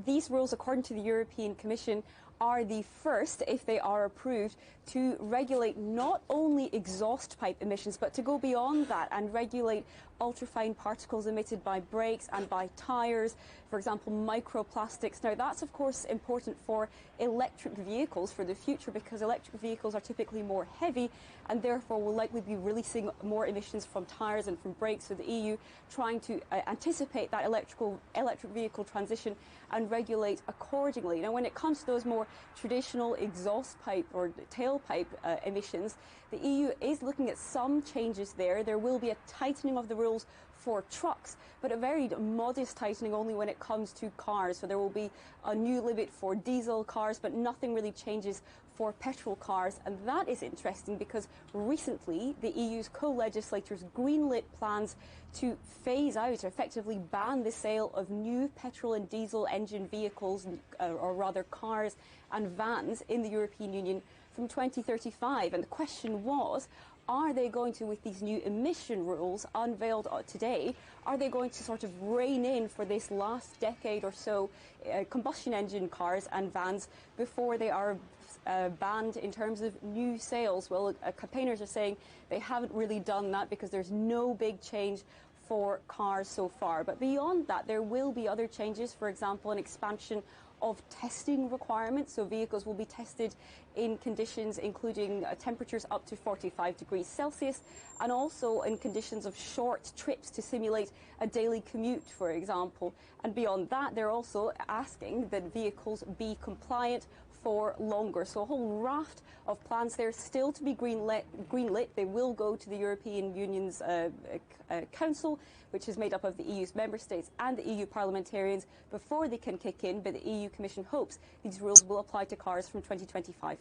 these rules, according to the European Commission, are the first, if they are approved, to regulate not only exhaust pipe emissions, but to go beyond that and regulate ultrafine particles emitted by brakes and by tyres, for example, microplastics. Now, that's, of course, important for electric vehicles for the future, because electric vehicles are typically more heavy and therefore will likely be releasing more emissions from tyres and from brakes. So the EU trying to anticipate that electric vehicle transition and regulate accordingly. Now, when it comes to those more traditional exhaust pipe or tailpipe emissions, the EU is looking at some changes there. There will be a tightening of the rules for trucks, but a very modest tightening only when it comes to cars. So there will be a new limit for diesel cars, but nothing really changes for petrol cars. And that is interesting because recently the EU's co-legislators greenlit plans to phase out, or effectively ban the sale of new petrol and diesel engine vehicles, or rather cars and vans in the European Union from 2035. And the question was, are they going to, with these new emission rules unveiled today, are they going to sort of rein in for this last decade or so combustion engine cars and vans before they are banned in terms of new sales? Well, campaigners are saying they haven't really done that because there's no big change for cars so far. But beyond that, there will be other changes, for example, an expansion of testing requirements. So vehicles will be tested in conditions including temperatures up to 45 degrees Celsius, and also in conditions of short trips to simulate a daily commute, for example. And beyond that, they're also asking that vehicles be compliant for longer. So a whole raft of plans there still to be greenlit. They will go to the European Union's Council, which is made up of the EU's member states and the EU parliamentarians, before they can kick in. But the EU Commission hopes these rules will apply to cars from 2025.